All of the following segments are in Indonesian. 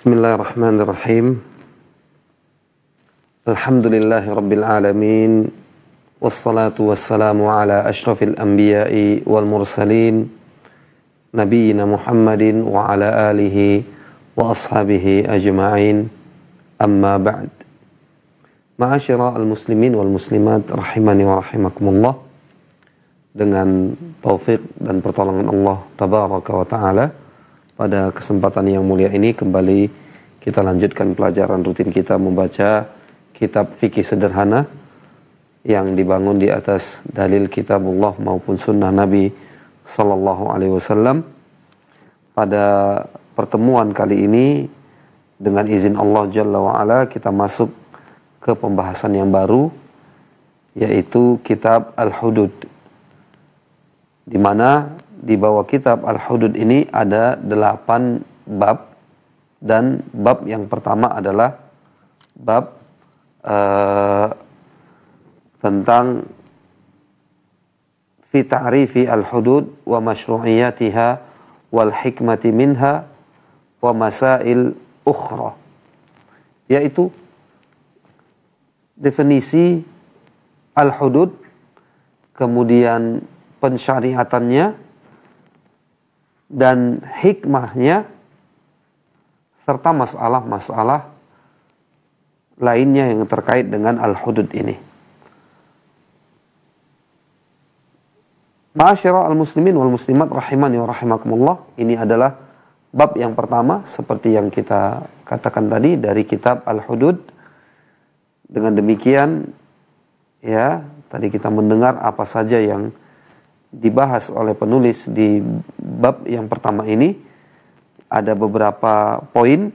Bismillahirrahmanirrahim. Alhamdulillahi rabbil alamin. Wassalatu wassalamu ala ashrafil anbiya'i wal mursalin, nabiyyina Muhammadin wa ala alihi wa ashabihi ajma'in. Amma ba'd. Ma'asyira al-muslimin wal muslimat rahimani wa rahimakumullah. Dengan taufik dan pertolongan Allah tabaraka wa ta'ala, pada kesempatan yang mulia ini kembali kita lanjutkan pelajaran rutin kita membaca kitab fikih sederhana yang dibangun di atas dalil kitabullah maupun sunnah Nabi sallallahu alaihi wasallam. Pada pertemuan kali ini dengan izin Allah Jalla wa Ala kita masuk ke pembahasan yang baru, yaitu kitab Al-Hudud, di mana di bawah kitab Al-Hudud ini ada 8 bab, dan bab yang pertama adalah bab tentang fi ta'rifi al-hudud wa masyru'iyatiha wal hikmati minha wa masail ukhra, yaitu definisi al-hudud, kemudian pensyariatannya dan hikmahnya, serta masalah-masalah lainnya yang terkait dengan al-hudud ini. Ma'asyira al-muslimin wal muslimat rahimani wa rahimakumullah, ini adalah bab yang pertama seperti yang kita katakan tadi dari kitab Al-Hudud. Dengan demikian, ya, tadi kita mendengar apa saja yang dibahas oleh penulis di bab yang pertama ini. Ada beberapa poin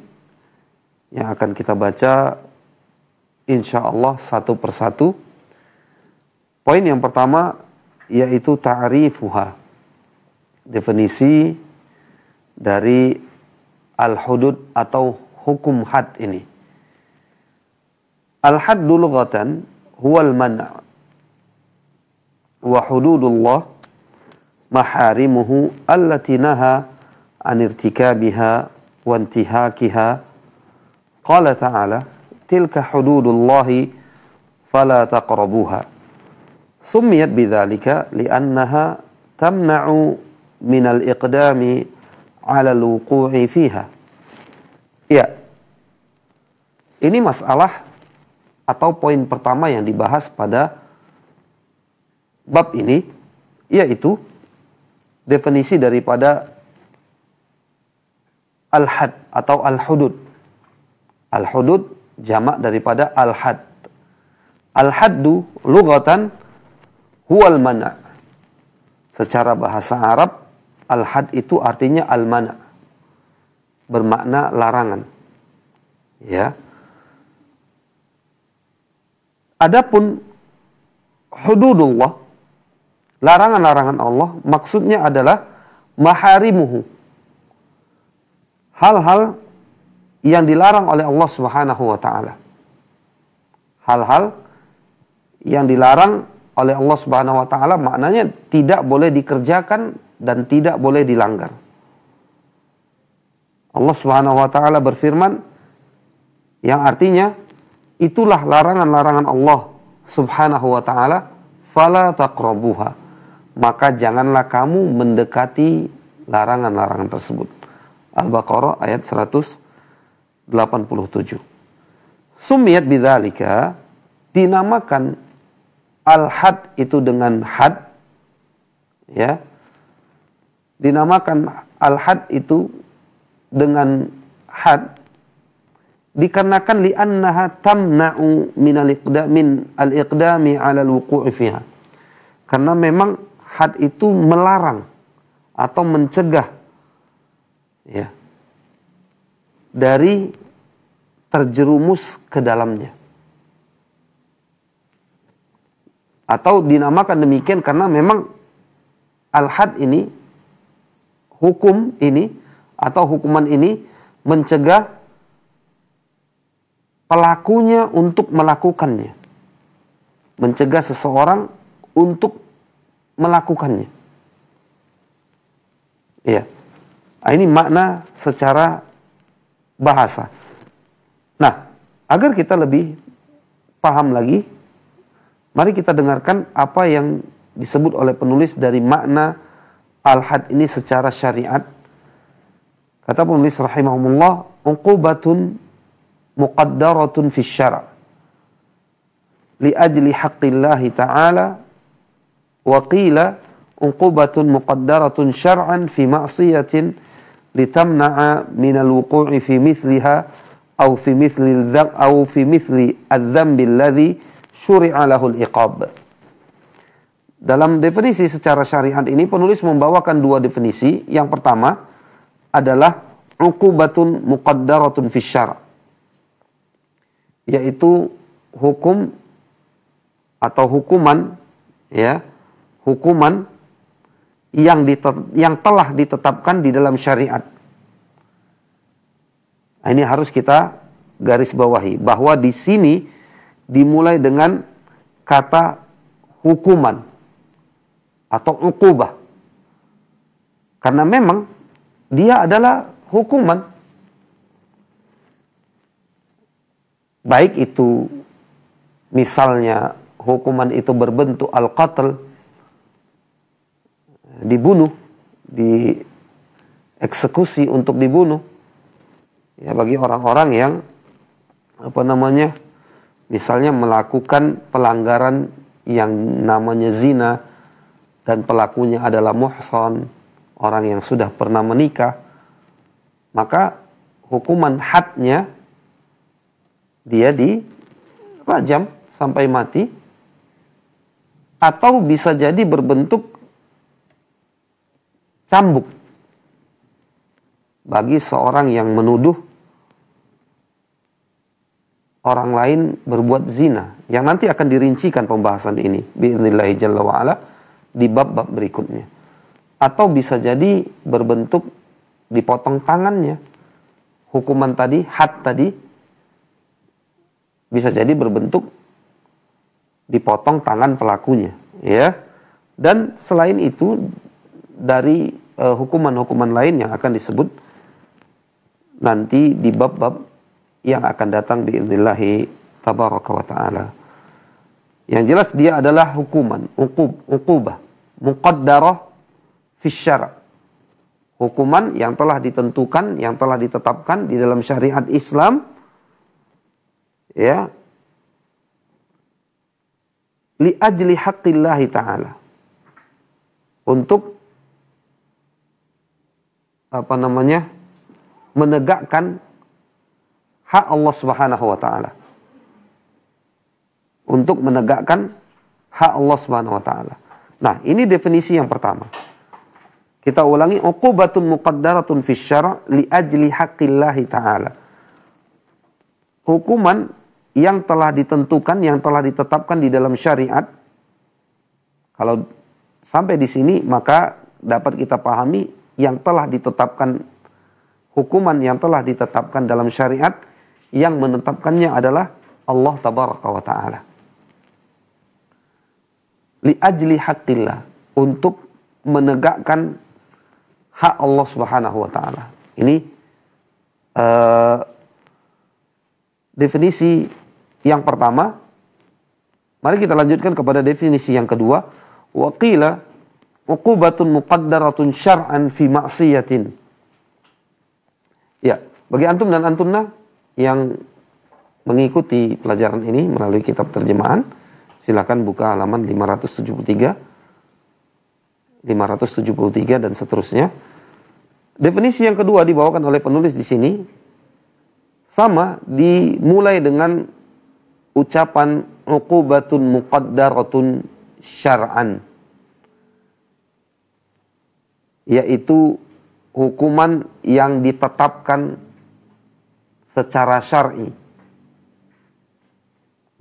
yang akan kita baca insya Allah satu persatu. Poin yang pertama yaitu ta'rifuha, definisi dari al-hudud atau hukum had ini. Al-haddu lughatan huwal man' wa hududullah maharimuhu allati naha an irtikabiha wa intihakiha. Qala ta'ala tilka hududullahi fala taqrabuha. Summiyat bidzalika li'annaha tamna'u min al-iqdami 'ala al-wuqu'i fiha. Ya, ini masalah atau poin pertama yang dibahas pada bab ini, yaitu definisi daripada al-had atau al-hudud. Al-hudud jamak daripada al-had. Al-haddu lughatan huwal mana'. Secara bahasa Arab, al-had itu artinya al-mana', bermakna larangan. Ya. Adapun hududullah, larangan-larangan Allah, maksudnya adalah maharimuhu, hal-hal yang dilarang oleh Allah Subhanahu wa ta'ala. Hal-hal yang dilarang oleh Allah Subhanahu wa ta'ala maknanya tidak boleh dikerjakan dan tidak boleh dilanggar. Allah Subhanahu wa ta'ala berfirman yang artinya itulah larangan-larangan Allah Subhanahu wa ta'ala, fala taqrabuha, maka janganlah kamu mendekati larangan-larangan tersebut. Al-Baqarah ayat 187. Summiyat bidzalika, dinamakan al-had itu dengan had, ya. Dinamakan al-had itu dengan had dikarenakan li'annaha tamna'u min al-iqdami 'ala al-wuqu'i fiha. Karena memang had itu melarang atau mencegah, ya, dari terjerumus ke dalamnya. Atau dinamakan demikian karena memang al-had ini, hukum ini atau hukuman ini mencegah pelakunya untuk melakukannya, mencegah seseorang untuk melakukannya. Ya, ini makna secara bahasa. Nah, agar kita lebih paham lagi, mari kita dengarkan apa yang disebut oleh penulis dari makna al-had ini secara syariat. Kata penulis rahimahumullah, uqubatun muqaddaratun fi syara' li ajli haqqillahi ta'ala, wa qila uqubatun muqaddaratun syar'an fi ma'siyatin litamna'a minal wuqu'i fi mithliha aw fi mithli adz-dzambi alladhi syuri'a lahul iqab. Dalam definisi secara syariat ini penulis membawakan dua definisi. Yang pertama adalah uqubatun muqaddaratun fi syara', yaitu hukum atau hukuman, ya, hukuman yang telah ditetapkan di dalam syariat. Nah, ini harus kita garis bawahi bahwa di sini dimulai dengan kata hukuman atau uqubah, karena memang dia adalah hukuman, baik itu misalnya hukuman itu berbentuk al-qatl, dibunuh, dieksekusi untuk dibunuh, ya, bagi orang-orang yang misalnya melakukan pelanggaran yang namanya zina dan pelakunya adalah muhsan, orang yang sudah pernah menikah, maka hukuman hadnya dia dirajam sampai mati, atau bisa jadi berbentuk cambuk bagi seorang yang menuduh orang lain berbuat zina, yang nanti akan dirincikan pembahasan ini bi'idznillah jalla wa'ala di bab-bab berikutnya. Atau bisa jadi berbentuk dipotong tangannya. Hukuman tadi, had tadi, bisa jadi berbentuk dipotong tangan pelakunya, ya. Dan selain itu dari hukuman-hukuman lain yang akan disebut nanti di bab-bab yang akan datang bi'idznillah tabaraka wa ta'ala. Yang jelas dia adalah hukuman, uqubah muqaddarah fi syara'. Hukuman yang telah ditentukan, yang telah ditetapkan di dalam syariat Islam, ya, li ajli haqqillahi ta'ala, untuk menegakkan hak Allah Subhanahu wa taala. Untuk menegakkan hak Allah Subhanahu wa taala. Nah, ini definisi yang pertama. Kita ulangi, uqubatun muqaddaratun fi syara' li ajli haqqillahi ta'ala. Hukuman yang telah ditentukan, yang telah ditetapkan di dalam syariat. Kalau sampai di sini maka dapat kita pahami yang telah ditetapkan, hukuman yang telah ditetapkan dalam syariat, yang menetapkannya adalah Allah tabaraka wa ta'ala. Li ajli haqqillah, untuk menegakkan hak Allah Subhanahu wa ta'ala. Ini definisi yang pertama. Mari kita lanjutkan kepada definisi yang kedua. Wa qila uqubatun muqaddaratun syar'an fi ma'siyatin. Ya, bagi antum dan antunna yang mengikuti pelajaran ini melalui kitab terjemahan, silakan buka halaman 573 dan seterusnya. Definisi yang kedua dibawakan oleh penulis di sini sama, dimulai dengan ucapan uqubatun muqaddaratun syar'an, yaitu hukuman yang ditetapkan secara syar'i,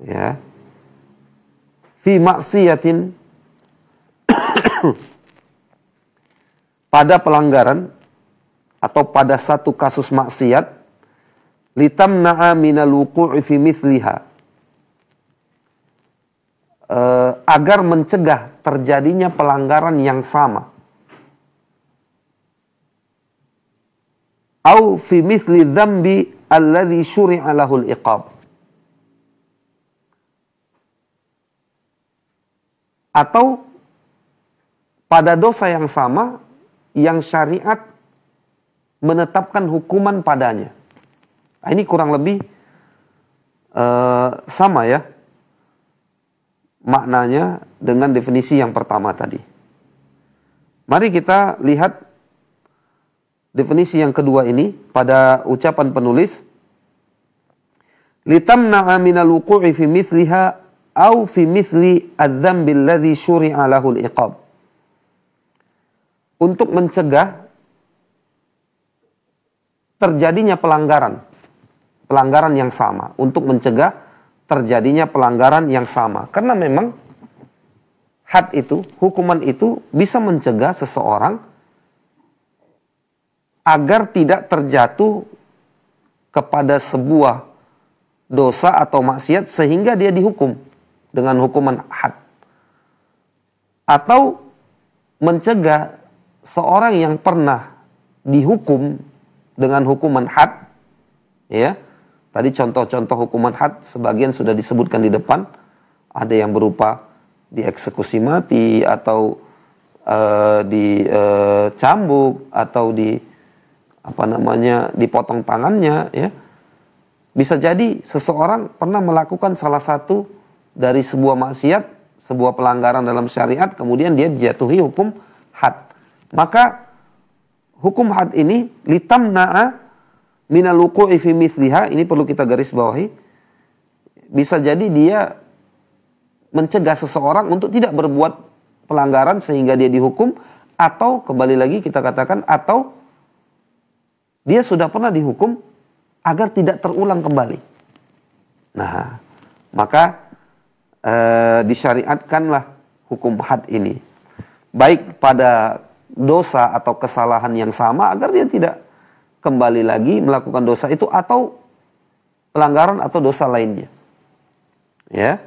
ya, fi maksiatin, pada pelanggaran atau pada satu kasus maksiat, litamna'a minal wuqu'i fi mithliha, agar mencegah terjadinya pelanggaran yang sama. au fi mithli dzambi alladhi syuri'a lahul iqab. Atau pada dosa yang sama yang syariat menetapkan hukuman padanya. Nah, ini kurang lebih sama ya maknanya dengan definisi yang pertama tadi. Mari kita lihat definisi yang kedua ini pada ucapan penulis, litamna'a minal wuqu'i fi mithliha au fi mithli adz-dzambi alladzi syuri'a lahul iqab. Untuk mencegah terjadinya pelanggaran yang sama, untuk mencegah terjadinya pelanggaran yang sama. Karena memang had itu, hukuman itu bisa mencegah seseorang agar tidak terjatuh kepada sebuah dosa atau maksiat sehingga dia dihukum dengan hukuman had. Atau mencegah seorang yang pernah dihukum dengan hukuman had, ya. Tadi contoh-contoh hukuman had sebagian sudah disebutkan di depan. Ada yang berupa dieksekusi mati atau dicambuk atau dipotong tangannya, ya. Bisa jadi seseorang pernah melakukan salah satu dari sebuah maksiat, sebuah pelanggaran dalam syariat, kemudian dia dijatuhi hukum had. Maka hukum had ini litamna'a minal wuqu'i fi mithliha, ini perlu kita garis bawahi. Bisa jadi dia mencegah seseorang untuk tidak berbuat pelanggaran sehingga dia dihukum, atau kembali lagi kita katakan, atau dia sudah pernah dihukum agar tidak terulang kembali. Nah, maka disyariatkanlah hukum had ini, baik pada dosa atau kesalahan yang sama agar dia tidak kembali lagi melakukan dosa itu atau pelanggaran atau dosa lainnya. Ya.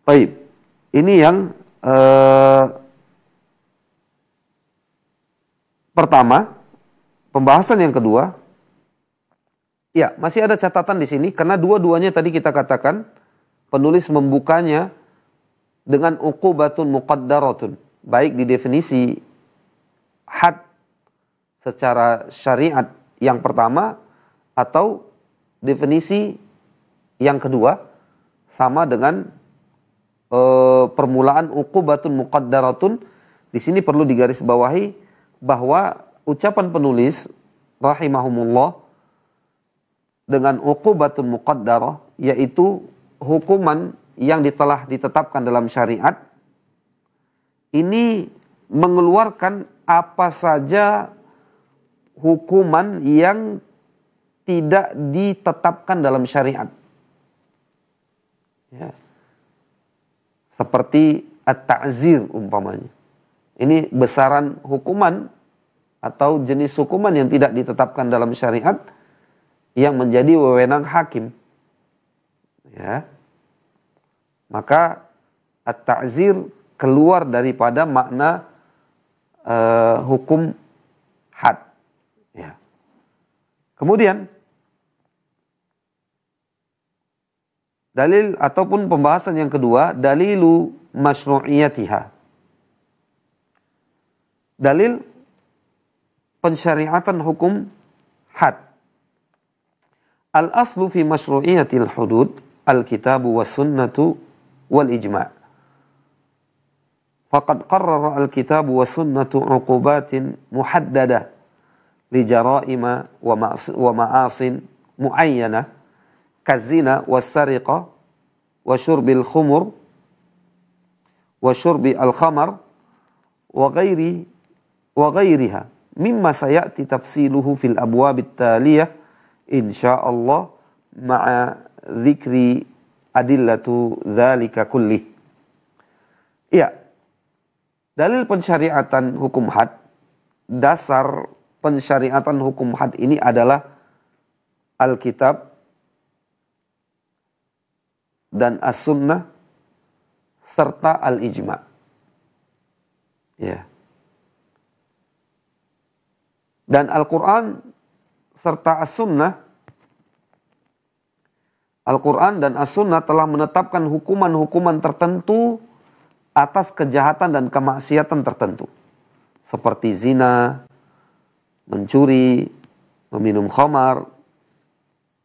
Baik. Ini yang pertama. Pembahasan yang kedua. Ya, masih ada catatan di sini karena dua-duanya tadi kita katakan penulis membukanya dengan uqubatun muqaddaratun, baik di definisi had secara syariat yang pertama atau definisi yang kedua, sama dengan permulaan uqubatun muqaddaratun. Di sini perlu digarisbawahi bahwa ucapan penulis rahimahumullah dengan uqubatun muqaddarah, yaitu hukuman yang telah ditetapkan dalam syariat, ini mengeluarkan apa saja hukuman yang tidak ditetapkan dalam syariat. Ya. Seperti at-ta'zir umpamanya. Ini besaran hukuman atau jenis hukuman yang tidak ditetapkan dalam syariat yang menjadi wewenang hakim. Ya. Maka at-ta'zir keluar daripada makna hukum had. Ya. Kemudian dalil ataupun pembahasan yang kedua, dalilu masyru'iyatiha. Dalil pensyariatan hukum had. Al-aslu fi masyru'iyatil hudud al-kitabu was sunnatu wal ijma'. Faqad qarrara al-kitabu was sunnatu 'uqubatin muhaddada li jara'ima wa ma'asin mu'ayyana kazina was sariqa wa syurbil khumur wa syurbi al-khamar wa ghairiha mimma sayati tafsiluhu fil abwabit taliyah insyaallah ma'a dzikri adillatu dzalika kulli. Iya. Dalil pensyariatan hukum had, dasar pensyariatan hukum had ini adalah Alkitab dan As-Sunnah serta Al-Ijma'. Ya. Dan Al-Quran serta As-Sunnah, Al-Quran dan As-Sunnah telah menetapkan hukuman-hukuman tertentu atas kejahatan dan kemaksiatan tertentu. Seperti zina, mencuri, meminum khamar,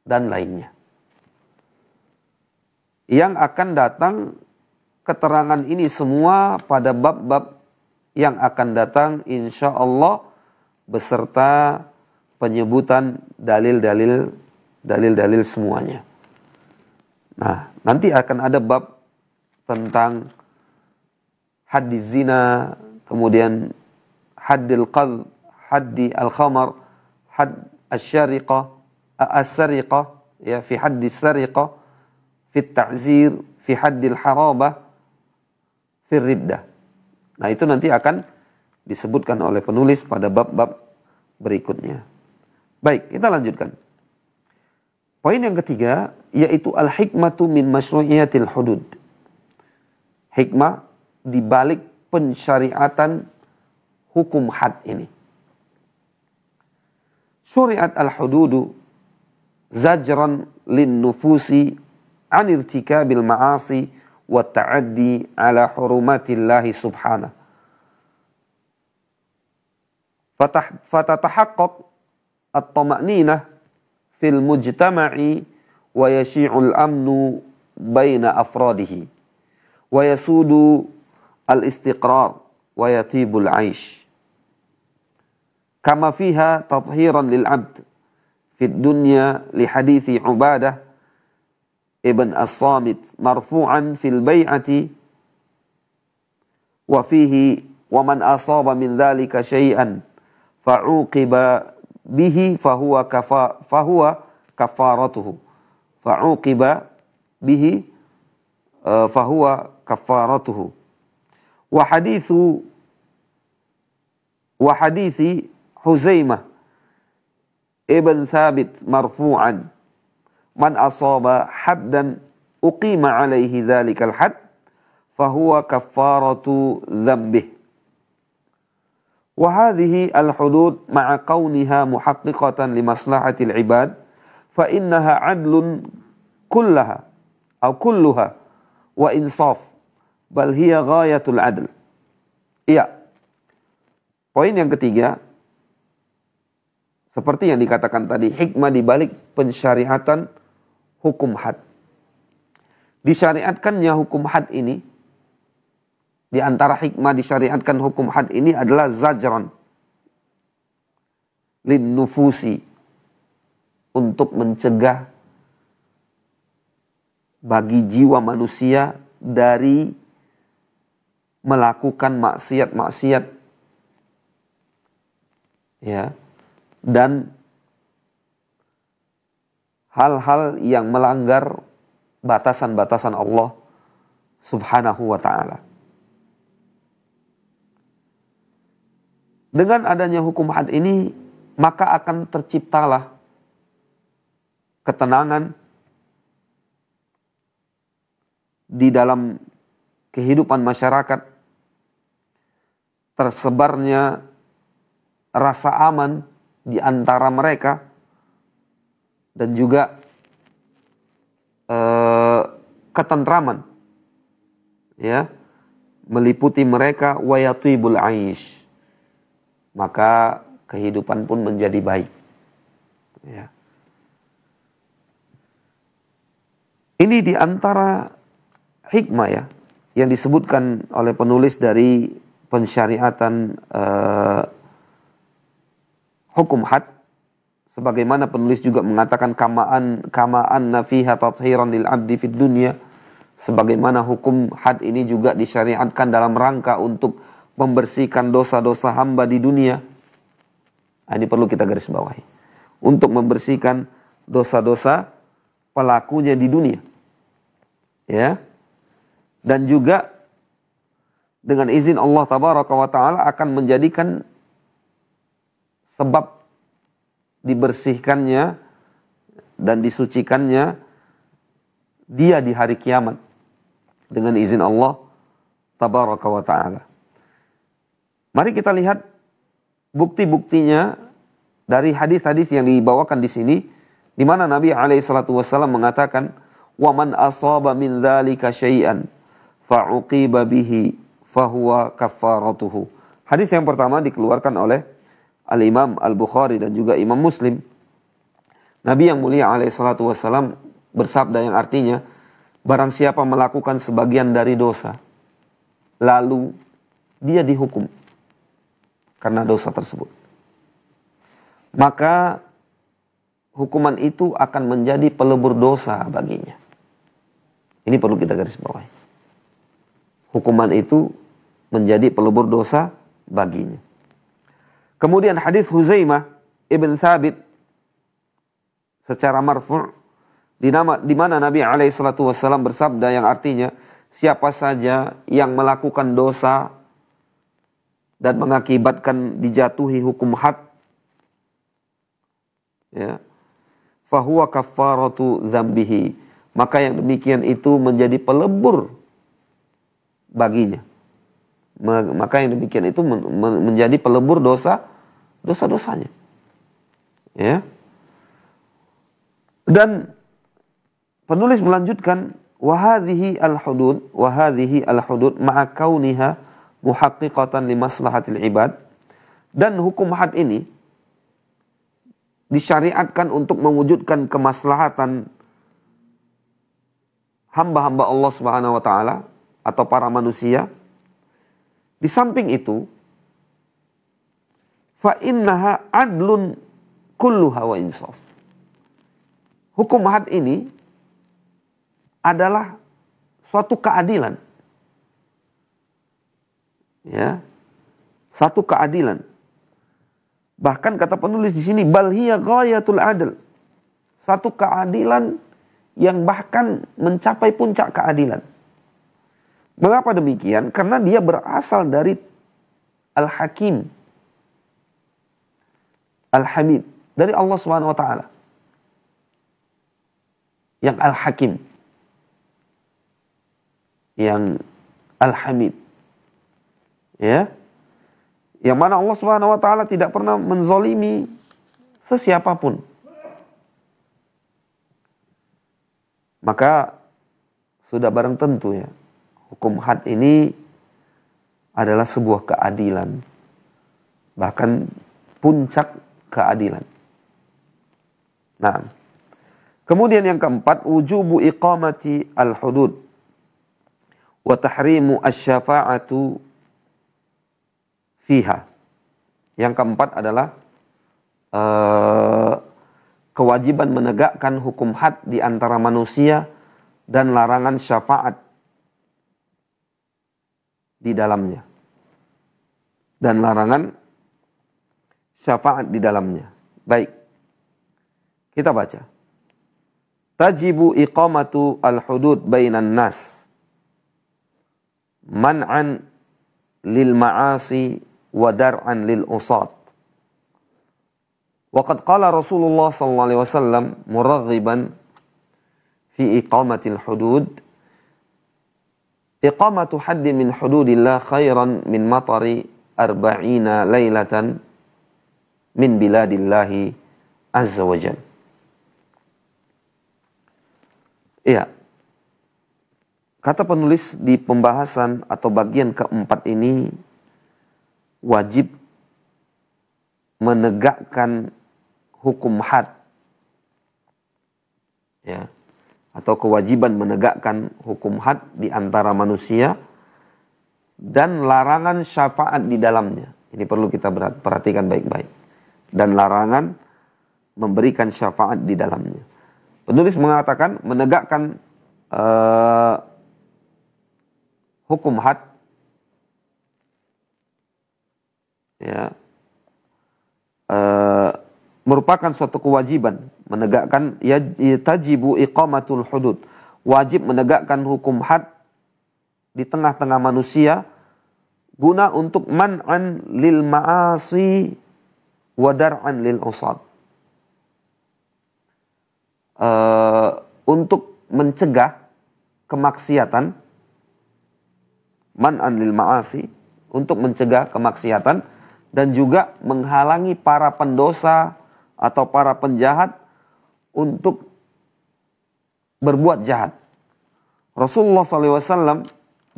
dan lainnya. Yang akan datang keterangan ini semua pada bab-bab yang akan datang insya Allah beserta penyebutan dalil-dalil semuanya. Nah, nanti akan ada bab tentang haddz zina, kemudian haddil qadh, haddi al-khamar, hadd asy-syariqah, as-sariqah, ya, fi haddis sariqah, fi ta'zir, fi haddil harabah, fi riddah. Nah, itu nanti akan disebutkan oleh penulis pada bab-bab berikutnya. Baik, kita lanjutkan. Poin yang ketiga, yaitu al-hikmatu min masyru'iyatil hudud. Hikmah di balik pensyariatan hukum had ini. Syuri'at al-hududu zajran lin nufusi an irtikabil ma'asi wa ta'addi ala hurumatillahi subhanahu. Fatatahaqqaq at-tama'ninah fil mujtama'i wa yashi'ul amnu baina afradihi wa yasudu al-istiqrar wa yatibul 'aish kama fiha tathiran lil 'abd fid dunya li hadithi Ubadah ibn as-Samit marfu'an fil bai'ati wa fihi wa man asaba min dhalika shay'an fa'uqiba bihi fahuwa kafaratuhu fa'uqiba bihi fahuwa kafaratuhu wa hadithi Huzaimah ibn Thabit marfu'an man asaba haddan uqima alaihi dhalikal hadd fahuwa kafaratu dhanbih. وهذه الحدود مع كونها محققة لمصلحة العباد فإنها عدل كلها وإنصاف بل هي غاية العدل. Iya. Poin yang ketiga, seperti yang dikatakan tadi, hikmah di balik pensyariatan hukum had. Disyariatkannya hukum had ini, di antara hikmah disyariatkan hukum had ini adalah zajran lin nufusi, untuk mencegah bagi jiwa manusia dari melakukan maksiat-maksiat, ya, dan hal-hal yang melanggar batasan-batasan Allah Subhanahu wa ta'ala. Dengan adanya hukum had ini, maka akan terciptalah ketenangan di dalam kehidupan masyarakat, tersebarnya rasa aman di antara mereka, dan juga ketentraman, ya, meliputi mereka, wa yatibul 'aish, maka kehidupan pun menjadi baik. Ya. Ini di antara hikmah, ya, yang disebutkan oleh penulis dari pensyariatan hukum had, sebagaimana penulis juga mengatakan kamaan nafiha tathiran lil abdi fid dunya, sebagaimana hukum had ini juga disyariatkan dalam rangka untuk membersihkan dosa-dosa hamba di dunia. Nah, ini perlu kita garis bawahi. Untuk membersihkan dosa-dosa pelakunya di dunia. Ya. Dan juga dengan izin Allah Tabaraka wa Ta'ala akan menjadikan sebab dibersihkannya dan disucikannya dia di hari kiamat dengan izin Allah Tabaraka wa Ta'ala. Mari kita lihat bukti-buktinya dari hadis-hadis yang dibawakan di sini, di mana Nabi SAW mengatakan, "Wa man asaba min dzalika syai'an fa'uqiba bihi fahuwa kaffaratuhu." Hadis yang pertama dikeluarkan oleh Al-Imam Al-Bukhari dan juga Imam Muslim. Nabi yang mulia SAW bersabda yang artinya, barang siapa melakukan sebagian dari dosa, lalu dia dihukum karena dosa tersebut, maka hukuman itu akan menjadi pelebur dosa baginya. Ini perlu kita garis bawahi. Hukuman itu menjadi pelebur dosa baginya. Kemudian hadis Huzaimah ibn Thabit secara marfu' di mana Nabi SAW bersabda yang artinya, siapa saja yang melakukan dosa dan mengakibatkan dijatuhi hukum had, ya, fahuwa kaffaratu dzambihi, maka yang demikian itu menjadi pelebur baginya. Maka yang demikian itu menjadi pelebur dosa-dosanya. Ya. Dan penulis melanjutkan, wa hadhihi al-hudud ma'a kauniha muhaqqiqatan li maslahatil ibad, dan hukum had ini disyariatkan untuk mewujudkan kemaslahatan hamba-hamba Allah Subhanahu wa taala atau para manusia. Di samping itu, fa innaha adlun kulluha wa insaf. Hukum had ini adalah suatu keadilan. Ya. Satu keadilan. Bahkan kata penulis di sini, bal hiya ghayatul adl. Satu keadilan yang bahkan mencapai puncak keadilan. Mengapa demikian? Karena dia berasal dari Al-Hakim, Al-Hamid, dari Allah Subhanahu wa taala. Yang Al-Hakim, yang Al-Hamid. Ya. Yang mana Allah Subhanahu wa taala tidak pernah menzolimi sesiapapun. Maka sudah barang tentu ya, hukum had ini adalah sebuah keadilan. Bahkan puncak keadilan. Nah, kemudian yang keempat, wujubu iqamati al-hudud wa tahrimu asy-syafa'atu fiha. Yang keempat adalah kewajiban menegakkan hukum had di antara manusia dan larangan syafaat di dalamnya. Dan larangan syafaat di dalamnya. Baik. Kita baca. Tajibu iqamatu al-hudud bainan nas man'an lil ma'asi wa dar'an lil usat. Waqad qala Rasulullah sallallahu alaihi wasallam muraghiban fi iqamatil hudud, iqamatu haddin min hududillah khairan min matari arba'ina lailatan min biladillahi azza wa jalla. Iya. Kata penulis di pembahasan atau bagian keempat ini, wajib menegakkan hukum had, ya, atau kewajiban menegakkan hukum had di antara manusia dan larangan syafaat di dalamnya. Ini perlu kita perhatikan baik-baik. Dan larangan memberikan syafaat di dalamnya. Penulis mengatakan menegakkan hukum had, ya, merupakan suatu kewajiban menegakkan, ya, tajibu iqamatul hudud, wajib menegakkan hukum had di tengah-tengah manusia guna untuk man'an lil ma'asi wa dar'an lil usad, untuk mencegah kemaksiatan, man'an lil ma'asi, untuk mencegah kemaksiatan dan juga menghalangi para pendosa atau para penjahat untuk berbuat jahat. Rasulullah SAW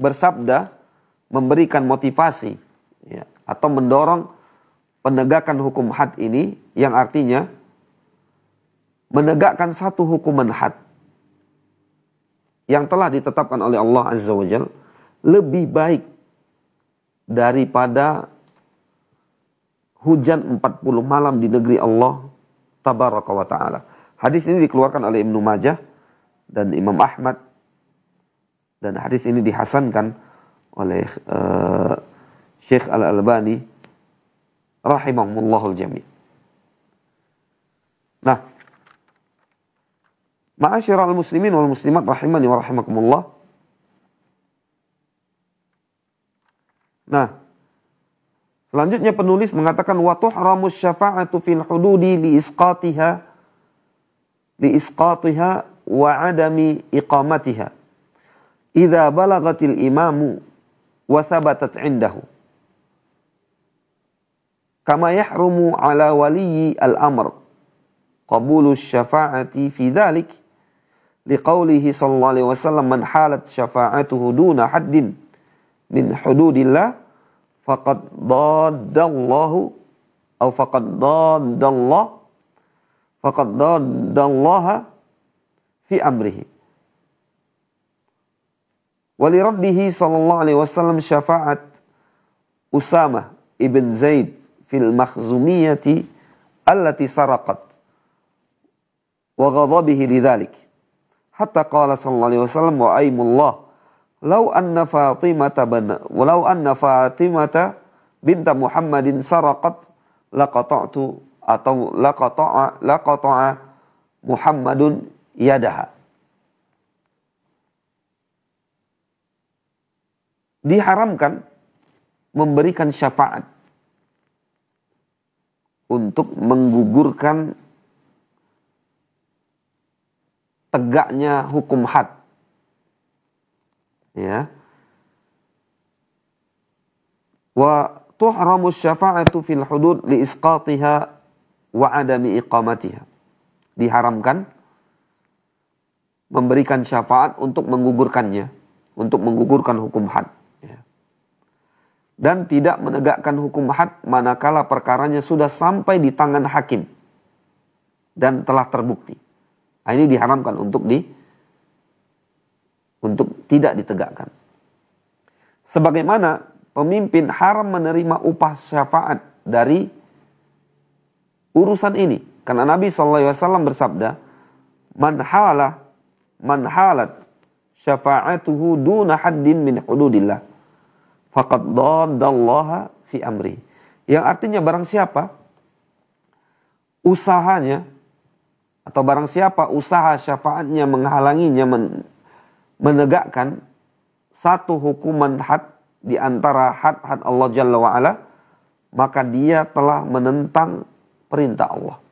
bersabda, memberikan motivasi ya, atau mendorong penegakan hukum had ini, yang artinya menegakkan satu hukuman had yang telah ditetapkan oleh Allah Azza wa Jalla lebih baik daripada hujan 40 malam di negeri Allah Tabaraka wa Ta'ala. Hadis ini dikeluarkan oleh Ibnu Majah dan Imam Ahmad, dan hadis ini dihasankan oleh Syekh Al-Albani rahimahullahul jami'. Nah, ma'asyiral muslimin wal muslimat rahimani wa rahimakumullah. Nah, selanjutnya penulis mengatakan wa tuhramus syafa'atu fil hududi li isqatiha wa adami iqamatiha idza balagatil imamu wa thabatat indahu kama yahrumu ala waliyyi al-amr qabulu syafa'ati fi dhalik liqaulihi sallallahu alaihi wasallam man halat syafa'atuhu duna haddin min hududillah faqad daddallahu atau faqad daddallaha fi amrihi waliraddihi sallallahu alaihi wasallam syafa'at Usamah ibn Zaid fil makhzumiyati allati saraqat wa ghadabihi lidzalik hatta qala sallallahu alaihi wasallam wa aymullah law anna Fatimata binta Muhammadin saraqat laqata'tu atau laqata'a Muhammadun yadaha. Diharamkan memberikan syafaat untuk menggugurkan tegaknya hukum had. Ya. Wa tuhramu syafa'atu fil hudud li isqatiha wa adami iqamatiha. Diharamkan memberikan syafaat untuk menggugurkannya, untuk menggugurkan hukum had. Dan tidak menegakkan hukum had manakala perkaranya sudah sampai di tangan hakim dan telah terbukti. Nah, ini diharamkan untuk tidak ditegakkan. Sebagaimana pemimpin haram menerima upah syafaat dari urusan ini, karena Nabi SAW bersabda, man halat syafa'atuhu duna haddin min hududillah faqad daddallaha fi amri. Yang artinya barang siapa usahanya atau barang siapa usaha syafaatnya menghalanginya menegakkan satu hukuman had di antara had-had Allah Jalla wa'ala, maka dia telah menentang perintah Allah.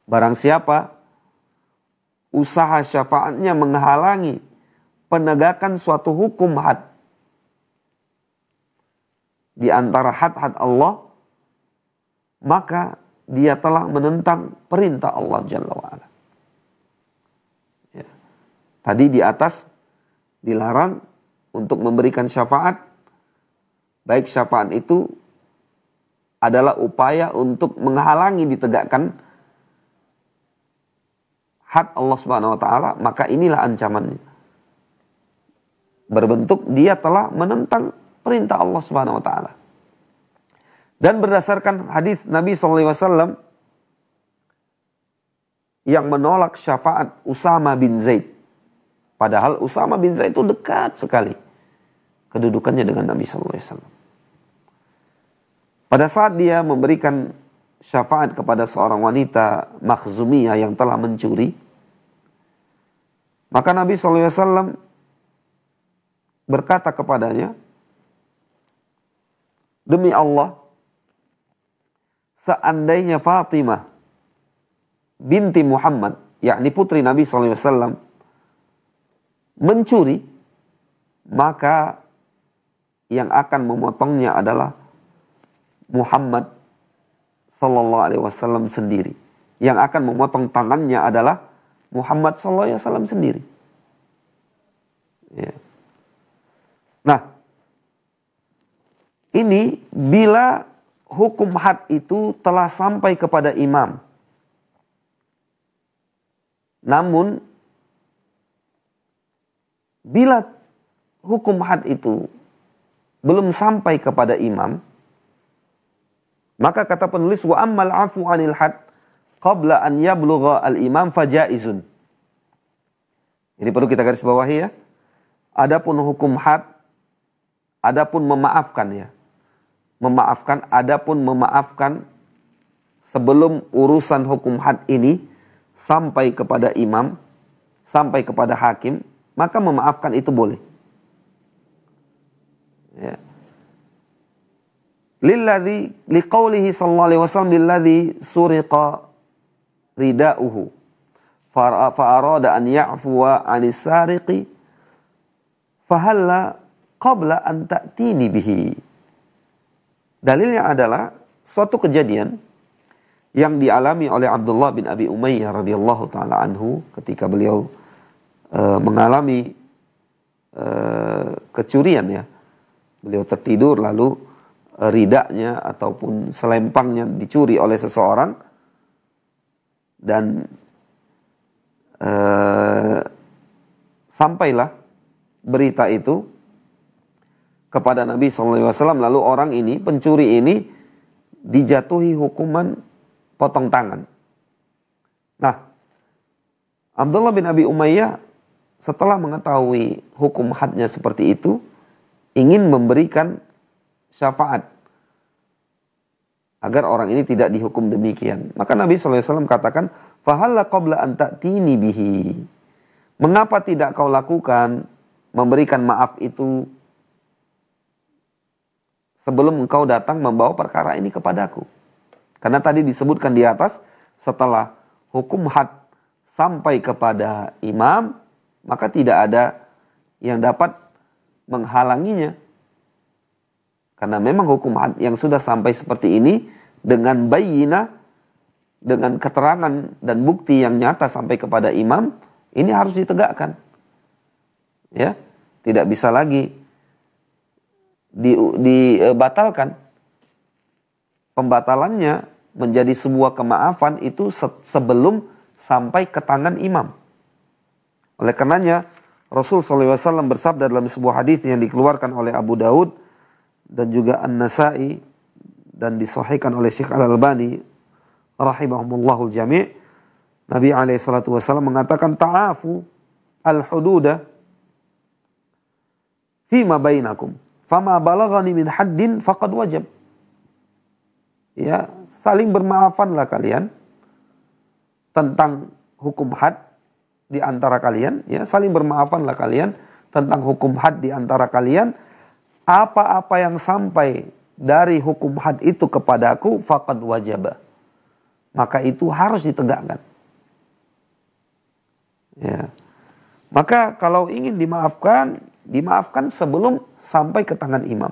Barang siapa usaha syafaatnya menghalangi penegakan suatu hukum had di antara had-had Allah, maka dia telah menentang perintah Allah Jalla wa'ala. Ya. Tadi di atas dilarang untuk memberikan syafaat, baik syafaat itu adalah upaya untuk menghalangi ditegakkan had Allah Subhanahu wa taala, maka inilah ancamannya. Berbentuk dia telah menentang perintah Allah Subhanahu wa taala. Dan berdasarkan hadis Nabi SAW yang menolak syafaat Usamah bin Zaid. Padahal Usamah bin Zaid itu dekat sekali kedudukannya dengan Nabi SAW. Pada saat dia memberikan syafaat kepada seorang wanita Makhzumiyah yang telah mencuri, maka Nabi SAW berkata kepadanya, demi Allah, seandainya Fatimah binti Muhammad, yakni putri Nabi SAW, mencuri, maka yang akan memotongnya adalah Muhammad Sallallahu Alaihi Wasallam sendiri. Yang akan memotong tangannya adalah Muhammad Sallallahu Alaihi Wasallam sendiri. Ya. Nah, ini bila hukum had itu telah sampai kepada imam. Namun, bila hukum had itu belum sampai kepada imam, maka kata penulis, wa ammal afu anil had qabla an yablugha al-imam fajaizun. Ini perlu kita garis bawahi ya. Adapun hukum had, adapun memaafkan ya. Memaafkan, adapun memaafkan sebelum urusan hukum had ini sampai kepada imam, sampai kepada hakim, maka memaafkan itu boleh. Ya. Lilladzi liqaulihi sallallahu alaihi wasallam lilladzi suriqa ridauhu fa arada an ya'fuwa 'anis sariqi fahalla qabla an ta'tini bihi. Dalilnya adalah suatu kejadian yang dialami oleh Abdullah bin Abi Umayyah radhiyallahu taala anhu ketika beliau mengalami kecurian ya. Beliau tertidur lalu ridaknya ataupun selempangnya dicuri oleh seseorang dan sampailah berita itu kepada Nabi SAW, lalu orang ini, pencuri ini dijatuhi hukuman potong tangan. Nah, Abdullah bin Abi Umayyah setelah mengetahui hukum hadnya seperti itu, ingin memberikan syafaat agar orang ini tidak dihukum demikian. Maka Nabi SAW katakan, fahalla qabla an ta'tini bihi. Mengapa tidak kau lakukan memberikan maaf itu sebelum engkau datang membawa perkara ini kepadaku? Karena tadi disebutkan di atas, setelah hukum had sampai kepada imam, maka tidak ada yang dapat menghalanginya. Karena memang hukum had yang sudah sampai seperti ini, dengan bayyinah, dengan keterangan dan bukti yang nyata sampai kepada imam, ini harus ditegakkan. Ya, tidak bisa lagi dibatalkan. Pembatalannya menjadi sebuah kemaafan itu sebelum sampai ke tangan imam. Oleh karenanya Rasul SAW bersabda dalam sebuah hadis yang dikeluarkan oleh Abu Daud dan juga An-Nasai dan disahihkan oleh Syekh Al-Albani rahimahumullahul jami', Nabi SAW mengatakan, ta'afu al-hududa fima bainakum fama balaghani min haddin faqad wajib. Ya, saling bermaafanlah kalian tentang hukum had di antara kalian, ya, saling bermaafanlah kalian tentang hukum had di antara kalian. Apa-apa yang sampai dari hukum had itu kepadaku faqad wajaba, maka itu harus ditegakkan. Ya. Maka kalau ingin dimaafkan, dimaafkan sebelum sampai ke tangan imam.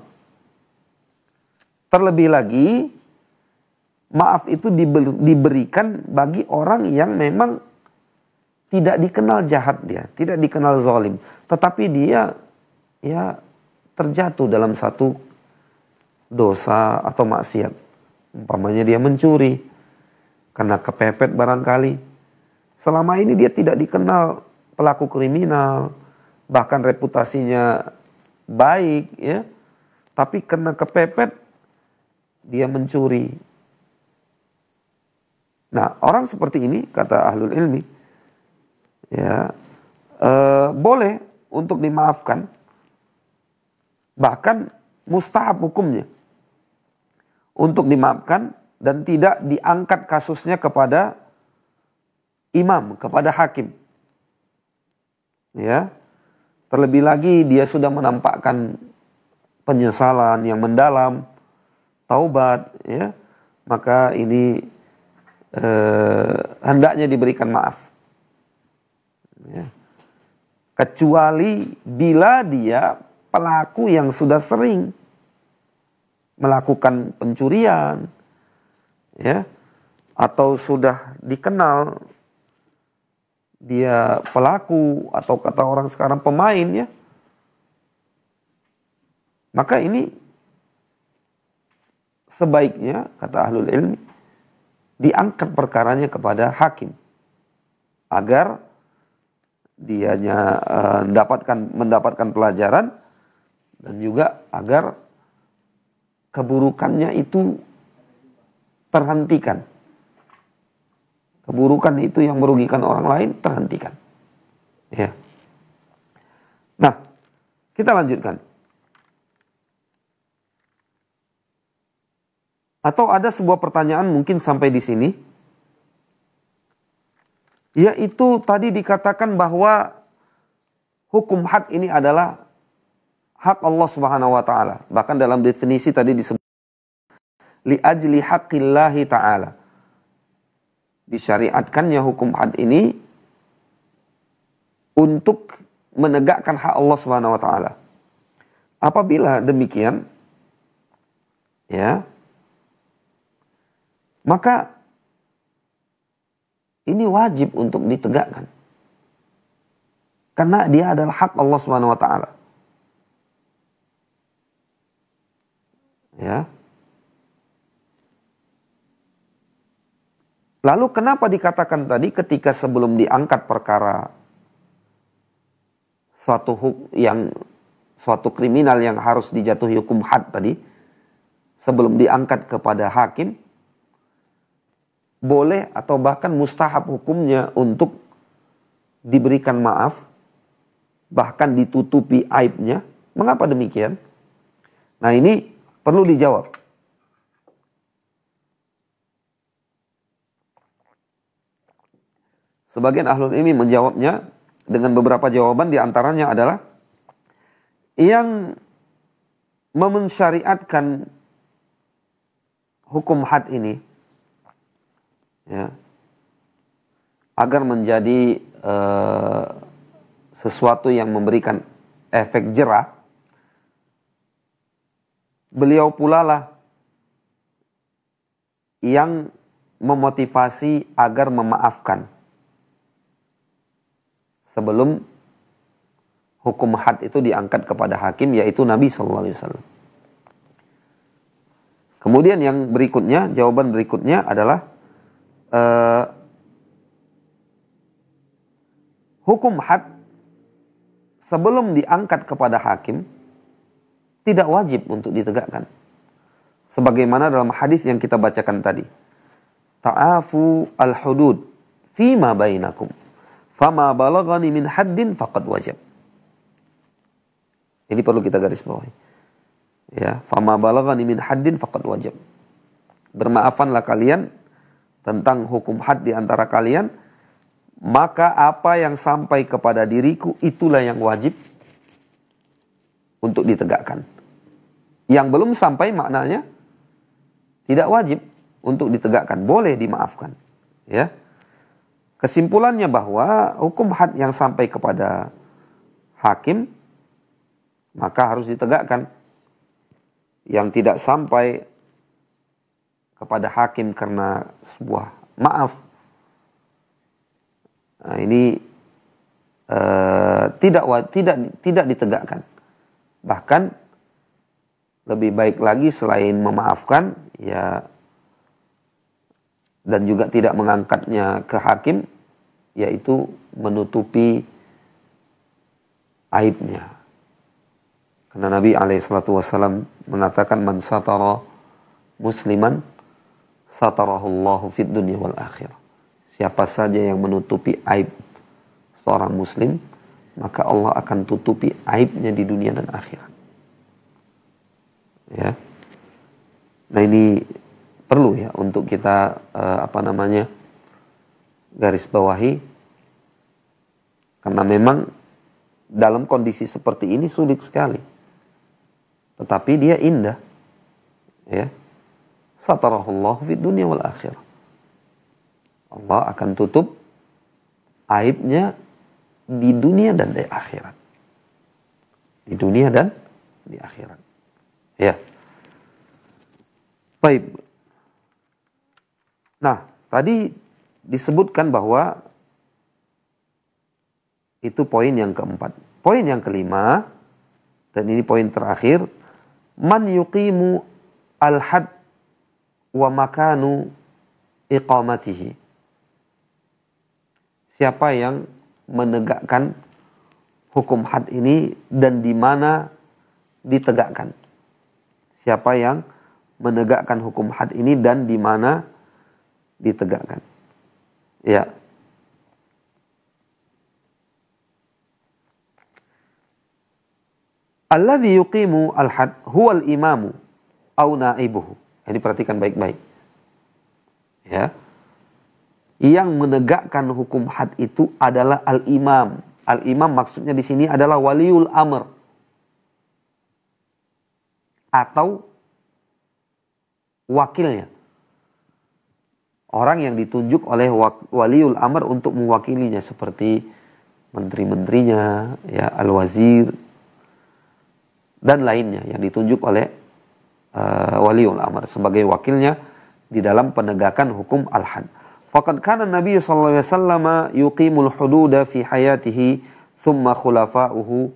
Terlebih lagi, maaf itu diberikan bagi orang yang memang tidak dikenal jahat dia, tidak dikenal zalim, tetapi dia ya terjatuh dalam satu dosa atau maksiat. Umpamanya dia mencuri karena kepepet barangkali. Selama ini dia tidak dikenal pelaku kriminal, bahkan reputasinya baik ya. Tapi karena kepepet dia mencuri. Nah, orang seperti ini kata ahlul ilmi ya boleh untuk dimaafkan, bahkan mustahab hukumnya untuk dimaafkan dan tidak diangkat kasusnya kepada imam, kepada hakim. Ya. Terlebih lagi dia sudah menampakkan penyesalan yang mendalam, taubat ya. Maka ini hendaknya diberikan maaf. Ya. Kecuali bila dia pelaku yang sudah sering melakukan pencurian, ya, atau sudah dikenal dia pelaku atau kata orang sekarang pemain, ya, maka ini sebaiknya kata ahlul ilmi diangkat perkaranya kepada hakim agar dianya mendapatkan pelajaran, dan juga agar keburukannya itu terhentikan. Keburukan itu yang merugikan orang lain terhentikan. Ya. Nah, kita lanjutkan. Atau ada sebuah pertanyaan mungkin sampai di sini, yaitu tadi dikatakan bahwa hukum had ini adalah hak Allah Subhanahu wa taala. Bahkan dalam definisi tadi disebut li ajli haqqillahi ta'ala. Disyariatkannya hukum had ini untuk menegakkan hak Allah Subhanahu wa taala. Apabila demikian, ya, maka ini wajib untuk ditegakkan. Karena dia adalah hak Allah Subhanahu wa taala. Ya. Lalu kenapa dikatakan tadi ketika sebelum diangkat perkara suatu kriminal yang harus dijatuhi hukum had tadi, sebelum diangkat kepada hakim, boleh atau bahkan mustahab hukumnya untuk diberikan maaf, bahkan ditutupi aibnya. Mengapa demikian? Nah, ini perlu dijawab. Sebagian ahlul ilmi menjawabnya dengan beberapa jawaban, diantaranya adalah yang mensyariatkan hukum had ini, ya, agar menjadi sesuatu yang memberikan efek jerah, beliau pula lah yang memotivasi agar memaafkan sebelum hukum had itu diangkat kepada hakim, yaitu Nabi SAW. Kemudian yang berikutnya, jawaban berikutnya adalah hukum had sebelum diangkat kepada hakim tidak wajib untuk ditegakkan. Sebagaimana dalam hadis yang kita bacakan tadi. Ta'afu al-hudud fima bainakum. Fama balagani min haddin faqad wajib. Ini perlu kita garis bawahi. Ya, fama balagani min haddin faqad wajib. Bermaafanlah kalian tentang hukum had di antara kalian, maka apa yang sampai kepada diriku itulah yang wajib untuk ditegakkan. Yang belum sampai maknanya tidak wajib untuk ditegakkan, boleh dimaafkan. Ya. Kesimpulannya bahwa hukum had yang sampai kepada hakim maka harus ditegakkan. Yang tidak sampai kepada hakim karena sebuah maaf, nah, ini tidak ditegakkan. Bahkan lebih baik lagi selain memaafkan, ya, dan juga tidak mengangkatnya ke hakim, yaitu menutupi aibnya. Karena Nabi SAW mengatakan, man satara musliman satarahullahu fid dunya wal akhirah. Siapa saja yang menutupi aib seorang muslim, maka Allah akan tutupi aibnya di dunia dan akhirat. Ya. Nah, ini perlu ya untuk kita garis bawahi, karena memang dalam kondisi seperti ini sulit sekali, tetapi dia indah, ya. Satarahullah fid dunya wal akhirah. Allah akan tutup aibnya di dunia dan di akhirat. Di dunia dan di akhirat. Ya. Baik. Nah, tadi disebutkan bahwa itu poin yang keempat. Poin yang kelima, dan ini poin terakhir, man yuqimu al-had wa makanu iqamatihi. Siapa yang menegakkan hukum had ini dan di mana ditegakkan. Siapa yang menegakkan hukum had ini dan di mana ditegakkan. Ya. Alladhi yuqimu al-had huwa al-imamu au naibuhu. Ini perhatikan baik-baik. Ya. Yang menegakkan hukum had itu adalah al-imam. Al-imam maksudnya di sini adalah waliul amr atau wakilnya. Orang yang ditunjuk oleh waliul amr untuk mewakilinya seperti menteri-menterinya, ya, al-wazir dan lainnya yang ditunjuk oleh waliul amr sebagai wakilnya di dalam penegakan hukum al-had. Faqad kana Nabi sallallahu alaihi wasallam yuqimul hududa fi hayatihi thumma khulafa'uhu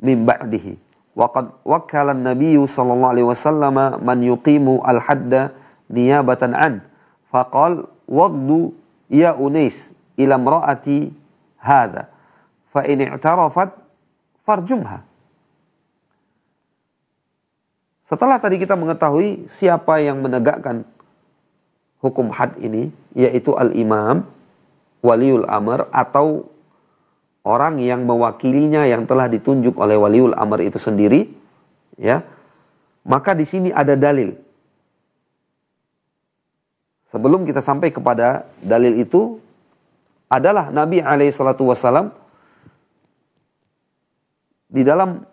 min ba'dihi. Wa qad wakkala an-nabiy sallallahu alaihi wasallam man yuqimu al-hadda niyabatan an. Faqal waqdu ya Unais ila imra'ati hadha fa in i'tarafat farjumha. Setelah tadi kita mengetahui siapa yang menegakkan hukum had ini, yaitu al-imam, waliul amr, atau orang yang mewakilinya yang telah ditunjuk oleh waliul amr itu sendiri, ya, maka di sini ada dalil. Sebelum kita sampai kepada dalil itu, adalah Nabi SAW di dalam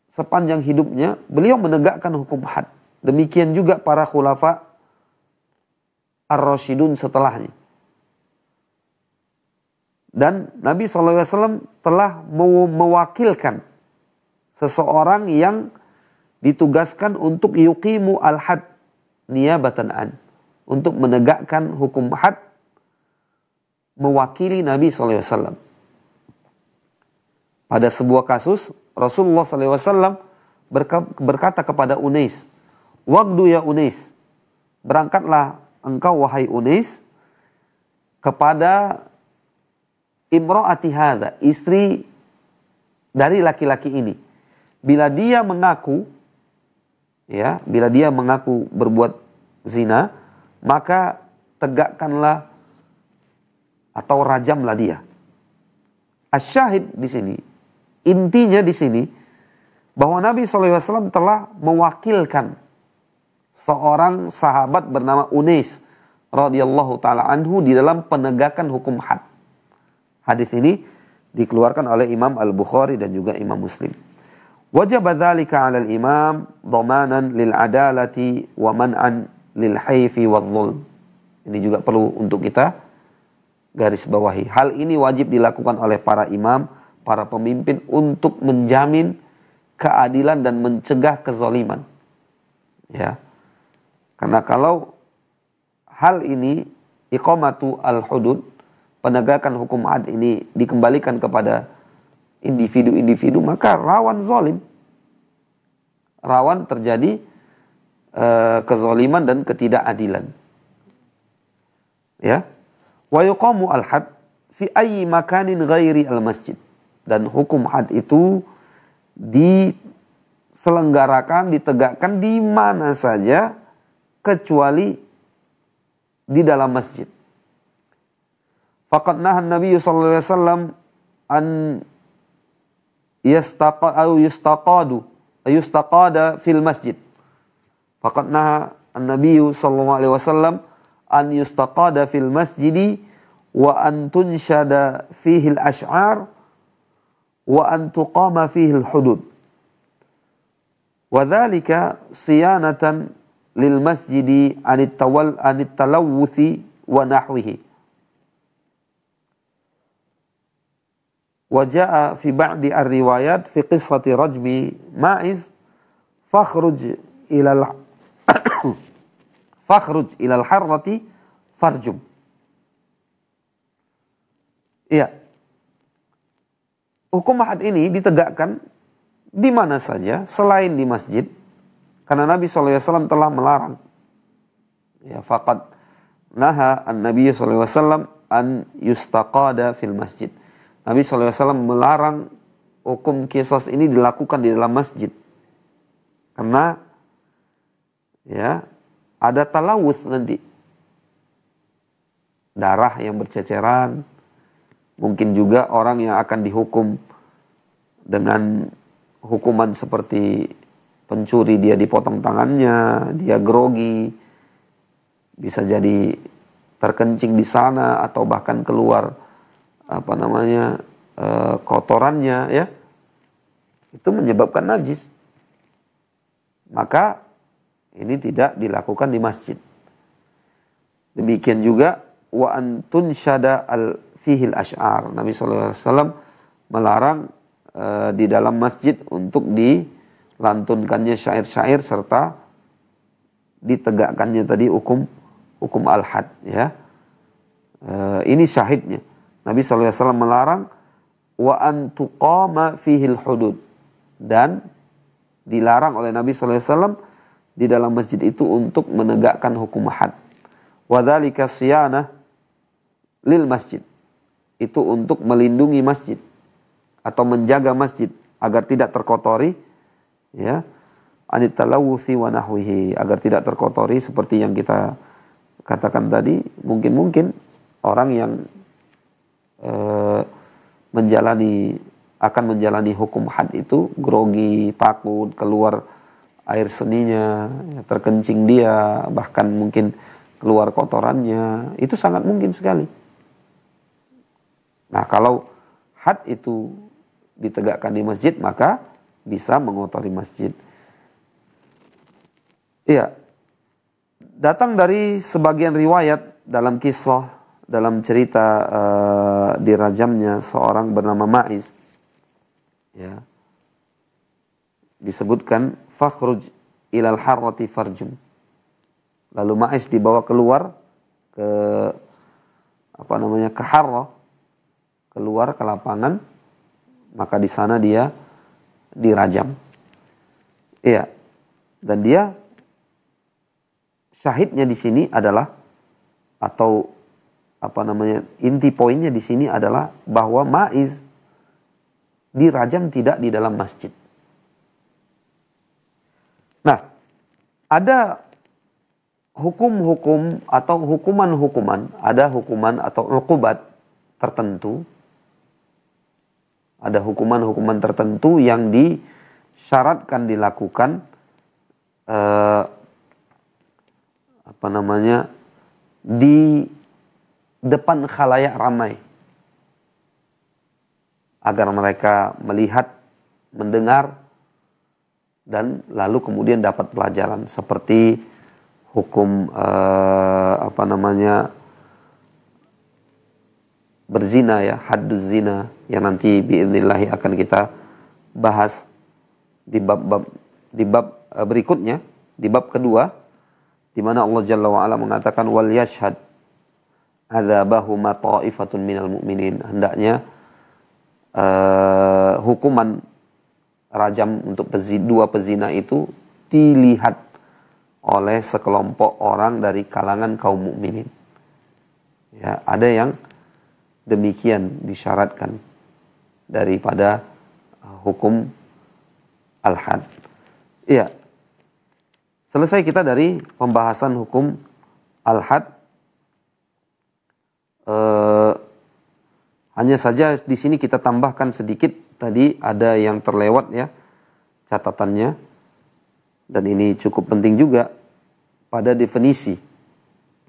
sepanjang hidupnya beliau menegakkan hukum had. Demikian juga para khulafa ar-rasyidun setelahnya. Dan Nabi SAW telah mewakilkan seseorang yang ditugaskan untuk yuqimu al-had niyabatan an, untuk menegakkan hukum had mewakili Nabi SAW. Pada sebuah kasus Rasulullah SAW berkata kepada Unais, "Waqdu ya Unais, berangkatlah engkau wahai Unais kepada imra'ati hadza, istri dari laki-laki ini. Bila dia mengaku, ya, bila dia mengaku berbuat zina, maka tegakkanlah atau rajamlah dia." Asyahid di sini, intinya di sini bahwa Nabi SAW telah mewakilkan seorang sahabat bernama Unais radhiyallahu taala anhu di dalam penegakan hukum had. Hadis ini dikeluarkan oleh Imam Al-Bukhari dan juga Imam Muslim. Wajib dzalika 'ala al-imam dhamanan lil adalati wa man'an lil haifi wadh-dhulm. Ini juga perlu untuk kita garis bawahi. Hal ini wajib dilakukan oleh para imam, para pemimpin untuk menjamin keadilan dan mencegah kezaliman. Ya. Karena kalau hal ini iqamatu al-hudud, penegakan hukum had ini dikembalikan kepada individu-individu, maka rawan zalim. Rawan terjadi kezaliman dan ketidakadilan. Ya. Wa yuqamu al-had fi ayyi makanin ghairi al-masjid. Dan hukum had itu diselenggarakan, ditegakkan di mana saja kecuali di dalam masjid. Faqad nahan Nabi sallallahu alaihi wasallam an yustaqada fil masjid. Faqad naha an-Nabi sallallahu alaihi wasallam an yustaqada fil masjidi wa an tunshada fihi al-ash'ar wa an tuqama fihi al-hudud. Wa dhalika siyanatan lil masjidi anit talawuthi wa nahwihi. Wa jaa fi ba'di ar-riwayat fi qissati rajmi Ma'iz fakhruj ila fakhruj ilal harrati farjum. Iya. Hukum had ini ditegakkan di mana saja selain di masjid, karena Nabi SAW telah melarang. Ya, faqad naha an-Nabi SAW an yustaqada fil masjid. Nabi SAW melarang hukum qisas ini dilakukan di dalam masjid. Karena ya ada talawuth nanti. Darah yang berceceran. Mungkin juga orang yang akan dihukum dengan hukuman seperti pencuri, dia dipotong tangannya, dia grogi, bisa jadi terkencing di sana atau bahkan keluar kotorannya, ya, itu menyebabkan najis. Maka ini tidak dilakukan di masjid. Demikian juga wa antun syada al fihil ash'ar. Nabi SAW melarang di dalam masjid untuk dilantunkannya syair-syair serta ditegakkannya tadi hukum al-had, ya. Ini syahidnya. Nabi SAW melarang wa an tuqama fihil hudud, dan dilarang oleh Nabi SAW di dalam masjid itu untuk menegakkan hukum had. Wa dzalika siyanah lil masjid. Itu untuk melindungi masjid atau menjaga masjid agar tidak terkotori, ya, anit talawuthi wa nahwihi, agar tidak terkotori seperti yang kita katakan tadi. Mungkin orang yang akan menjalani hukum had itu grogi, takut, keluar air seninya, ya, terkencing dia, bahkan mungkin keluar kotorannya, itu sangat mungkin sekali. Nah, kalau had itu ditegakkan di masjid, maka bisa mengotori masjid. Iya. Datang dari sebagian riwayat dalam kisah, dalam cerita dirajamnya seorang bernama Ma'iz, ya, disebutkan fakhruj ilal harrati farjum. Lalu Ma'iz dibawa keluar ke ke harrah, keluar ke lapangan, maka di sana dia dirajam. Iya. Dan dia syahidnya di sini adalah, atau inti poinnya di sini adalah bahwa Ma'iz dirajam tidak di dalam masjid. Nah, ada hukum-hukum atau hukuman-hukuman, ada hukuman atau uqubat tertentu, ada hukuman-hukuman tertentu yang disyaratkan dilakukan di depan khalayak ramai, agar mereka melihat, mendengar, dan lalu kemudian dapat pelajaran, seperti hukum berzina, ya, hadduz zina, yang nanti biidznillah akan kita bahas di bab berikutnya, di bab kedua, di mana Allah Jalla wa Ala mengatakan wal yashhad adzabahuma ta'ifatun minal mu'minin. Hendaknya hukuman rajam untuk dua pezina itu dilihat oleh sekelompok orang dari kalangan kaum mukminin. Ya, ada yang demikian disyaratkan daripada hukum al-had. Iya. Selesai kita dari pembahasan hukum al-had. Hanya saja di sini kita tambahkan sedikit, tadi ada yang terlewat, ya, catatannya, dan ini cukup penting juga pada definisi,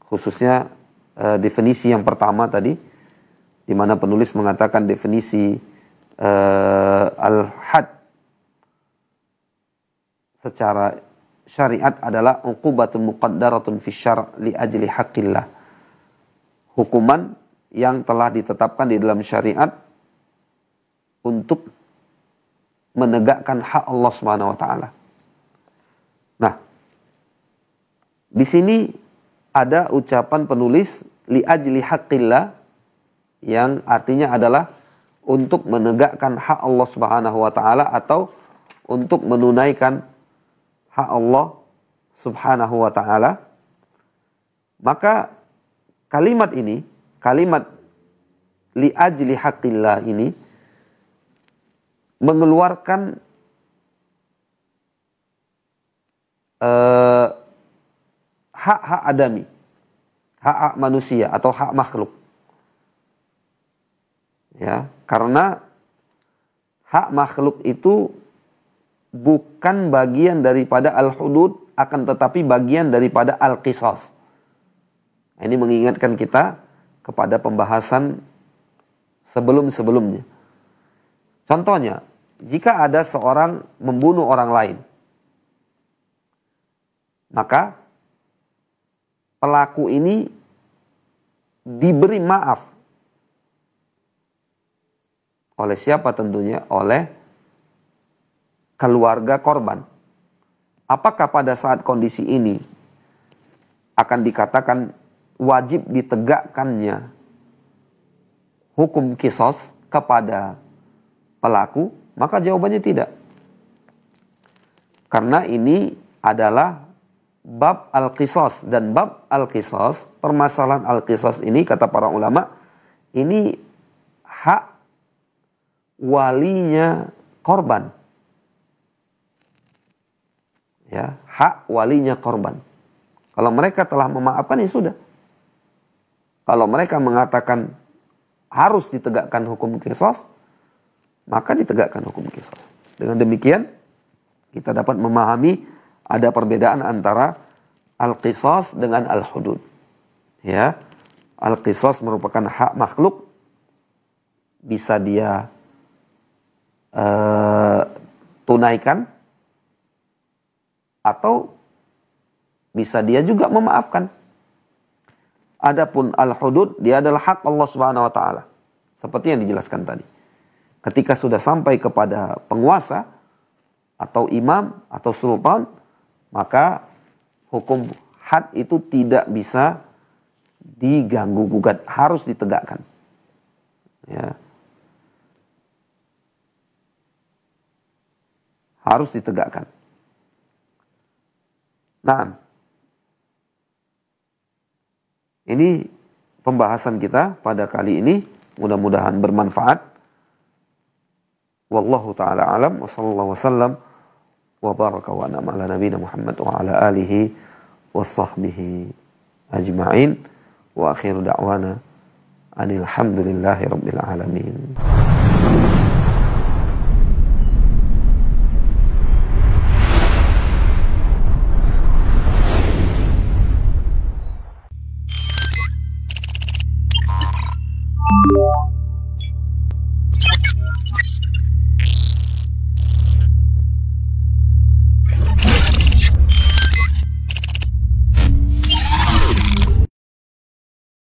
khususnya definisi yang pertama tadi, di mana penulis mengatakan definisi al-had secara syariat adalah uqubatun muqaddaratun fi syar' li ajli haqqillah. Hukuman yang telah ditetapkan di dalam syariat untuk menegakkan hak Allah Subhanahu wa taala. Nah, di sini ada ucapan penulis li ajli haqqillah yang artinya adalah untuk menegakkan hak Allah Subhanahu wa taala atau untuk menunaikan hak Allah Subhanahu wa taala. Maka kalimat ini, kalimat li ajli haqqillah ini mengeluarkan hak-hak adami, hak-hak manusia atau hak makhluk. Ya, karena hak makhluk itu bukan bagian daripada al-hudud, akan tetapi bagian daripada al-qisas. Ini mengingatkan kita kepada pembahasan sebelum-sebelumnya. Contohnya, jika ada seorang membunuh orang lain, maka pelaku ini diberi maaf. Oleh siapa tentunya? Oleh keluarga korban. Apakah pada saat kondisi ini akan dikatakan wajib ditegakkannya hukum qisas kepada pelaku? Maka jawabannya tidak. Karena ini adalah bab al-qisas, dan bab al-qisas, permasalahan al-qisas ini kata para ulama, ini hak walinya korban. Ya, hak walinya korban. Kalau mereka telah memaafkan, ya sudah. Kalau mereka mengatakan harus ditegakkan hukum qisas, maka ditegakkan hukum qisas. Dengan demikian kita dapat memahami ada perbedaan antara al-qisas dengan al-hudud. Ya, al-qisas merupakan hak makhluk, bisa dia tunaikan atau bisa dia juga memaafkan. Adapun al-hudud, dia adalah hak Allah Subhanahu wa taala. Seperti yang dijelaskan tadi. Ketika sudah sampai kepada penguasa atau imam atau sultan, maka hukum had itu tidak bisa diganggu gugat, harus ditegakkan. Ya. Harus ditegakkan. Nah, ini pembahasan kita pada kali ini, mudah-mudahan bermanfaat. Wallahu ta'ala alam, wa sallallahu wasallam wa baraka wa an'ama ala nabiyina Muhammad wa ala alihi wa sahbihi ajma'in, wa akhiru da'wana anil hamdulillahi rabbil alamin. You